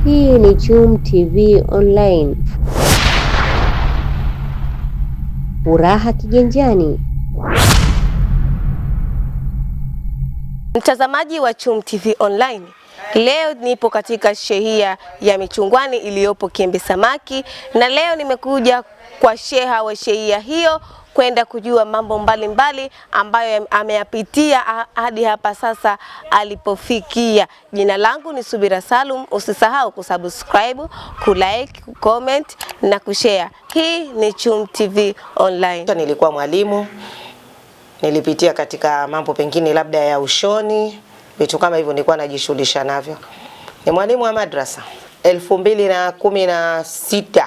Hii ni Chum TV Online. Furaha kiganjani. Mtazamaji wa Chum TV Online, leo nipo katika shehia ya Michungwani iliyopo Kiembe Samaki, na leo nimekuja kwa sheha wa shehia hiyo kwenda kujua mambo mbalimbali ambayo ameyapitia hadi hapa sasa alipofikia. Jina langu ni Subira Salum. Usisahau kusubscribe, kulike, kucomment na kushare. Hii ni Chum TV Online. Nilikuwa mwalimu, nilipitia katika mambo pengine labda ya ushoni, vitu kama hivyo nilikuwa najishughulisha navyo. Ni mwalimu wa madrasa. 2016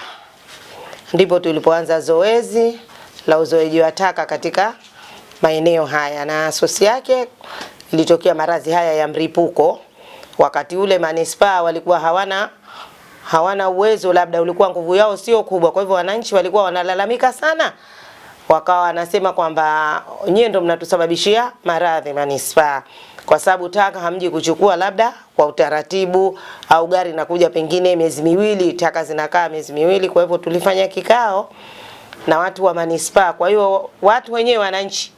ndipo tulipoanza zoezi la uzoeji wa taka katika maeneo haya, na sosi yake ilitokea maradhi haya ya mripuko. Wakati ule manispaa walikuwa hawana uwezo, labda ulikuwa nguvu yao sio kubwa, kwa hivyo wananchi walikuwa wanalalamika sana, wakawa wanasema kwamba nyinyi ndio mnatusababishia maradhi manispaa, kwa sababu taka hamji kuchukua labda kwa utaratibu, au gari nakuja pengine miezi miwili, taka zinakaa miezi miwili. Kwa hivyo tulifanya kikao na watu wa manispaa. Kwa hiyo watu wenyewe wananchi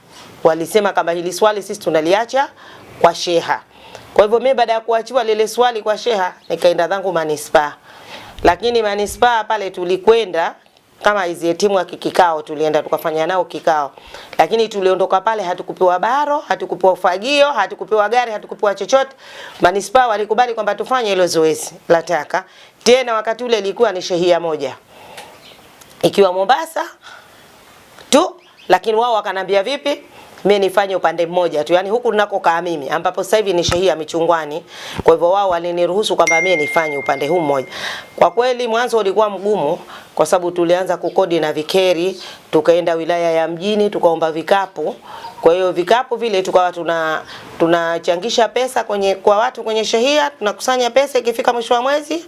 walisema kama hili swali sisi tunaliacha kwa sheha. Kwa hivyo mimi baada ya kuachiwa lile swali kwa sheha, nikaenda zangu manispaa. Lakini manispaa pale tulikwenda kama hizi timu ya kikao, tulienda tukafanya nao kikao. Lakini tuliondoka pale hatukupewa baro, hatukupewa ufagio, hatukupewa gari, hatukupewa chochote. Manispaa walikubali kwamba tufanye hilo zoezi la taka. Tena wakati ule ilikuwa ni shehia moja, ikiwa Mombasa tu, lakini wao wakanambia vipi mimi nifanye upande mmoja tu, yani huku ninakokaa mimi, ambapo sasa hivi ni shehia Michungwani. Kwa hivyo wao waliniruhusu kwamba mimi nifanye upande huu mmoja. Kwa kweli mwanzo ulikuwa mgumu, kwa sababu tulianza kukodi na vikeri, tukaenda wilaya ya mjini tukaomba vikapu. Kwa hiyo vikapu vile tukawa tunachangisha pesa kwa watu kwenye shehia, tunakusanya pesa ikifika mwisho wa mwezi.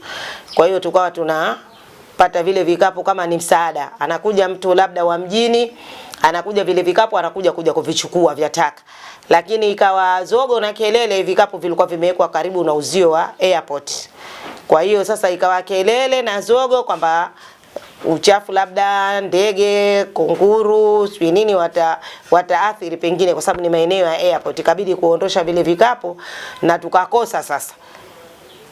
Kwa hiyo tukawa tunapata vile vikapu kama ni msaada. Anakuja mtu labda wa mjini, anakuja vile vikapu anakuja kuvichukua vya taka. Lakini ikawa zogo na kelele, vikapu vilikuwa vimewekwa karibu na uzio wa airport. Kwa hiyo sasa ikawa kelele na zogo kwamba uchafu labda ndege, kunguru, sio nini wataathiri pengine, kwa sababu ni maeneo ya airport. Ikabidi kuondosha vile vikapu, na tukakosa sasa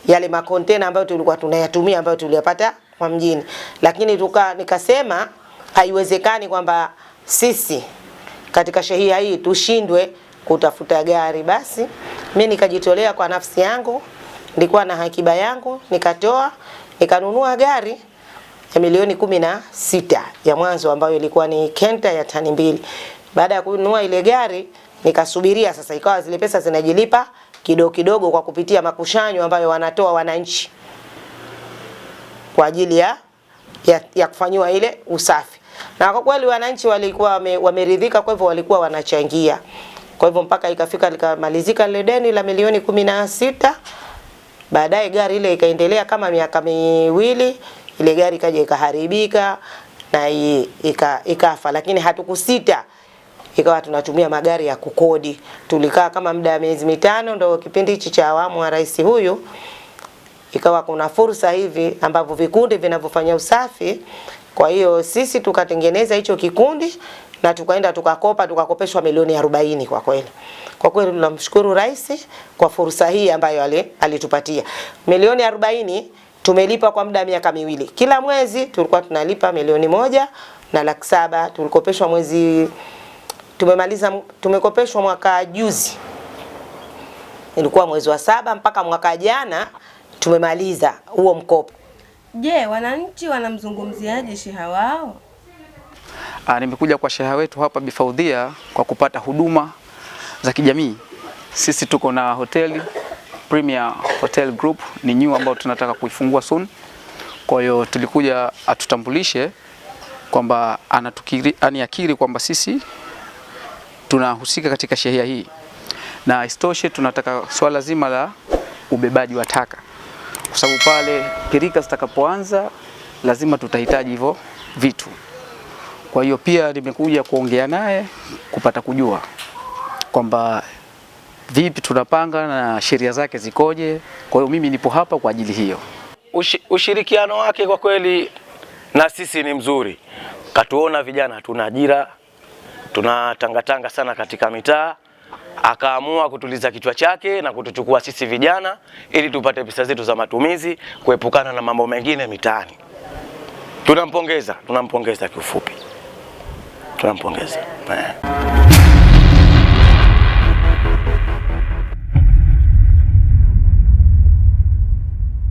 yale makontena ambayo tulikuwa tunayatumia, ambayo tuliyapata kwa mjini. Lakini nikasema haiwezekani kwamba sisi katika shehia hii tushindwe kutafuta gari. Basi mimi nikajitolea kwa nafsi yangu, nilikuwa na hakiba yangu, nikanunua gari ya milioni 16 ya mwanzo, ambayo ilikuwa ni Kenta ya tani 2. Baada ya kununua ile gari, nikasubiria sasa, ikawa zile pesa zinajilipa kidogo kidogo kwa kupitia makushanyo ambayo wanatoa wananchi kwa ajili ya kufanywa ile usafi. Na kwa kweli wananchi walikuwa wameridhika, kwa hivyo walikuwa wanachangia. Kwa hivyo mpaka ikafika likamalizika ile deni la milioni 16. Baadaye gari ile ikaendelea kama miaka miwili, ile gari ikaja ikaharibika na ikafa. Lakini hatukusita, ikawa tunatumia magari ya kukodi. Tulikaa kama muda wa miezi 5, ndio kipindi hichi cha awamu wa rais huyu. Ikawa kuna fursa hivi ambapo vikundi vinavyofanya usafi. Kwa hiyo sisi tukatengeneza hicho kikundi na tukaenda tukakopeshwa milioni 40. Kwa kweli tunamshukuru rais kwa fursa hii ambayo alitupatia. Milioni 40 tumelipa kwa muda wa miaka miwili. Kila mwezi tulikuwa tunalipa milioni 1,700,000. Tulikopeshwa tumekopeshwa mwaka juzi, ilikuwa mwezi wa 7, mpaka mwaka jana tumemaliza huo mkopo. Je, wananchi wanamzungumziaje sheha wao? Nimekuja kwa sheha wetu hapa Bi Faudhia kwa kupata huduma za kijamii. Sisi tuko na hoteli Premier Hotel Group, ni new ambao tunataka kuifungua soon. Kwa hiyo tulikuja atutambulishe kwamba aniakiri kwamba sisi tunahusika katika shehia hii, na istoshe tunataka swala zima la ubebaji wa taka, kwa sababu pale pirika zitakapoanza lazima tutahitaji hivyo vitu. Kwa hiyo pia nimekuja kuongea naye kupata kujua kwamba vipi tunapanga na sheria zake zikoje. Kwa hiyo mimi nipo hapa kwa ajili hiyo. Ushirikiano wake kwa kweli na sisi ni mzuri. Katuona vijana hatuna ajira, tunatangatanga sana katika mitaa, akaamua kutuliza kichwa chake na kutuchukua sisi vijana ili tupate pesa zetu za matumizi, kuepukana na mambo mengine mitaani. Tunampongeza kiufupi. Tunampongeza.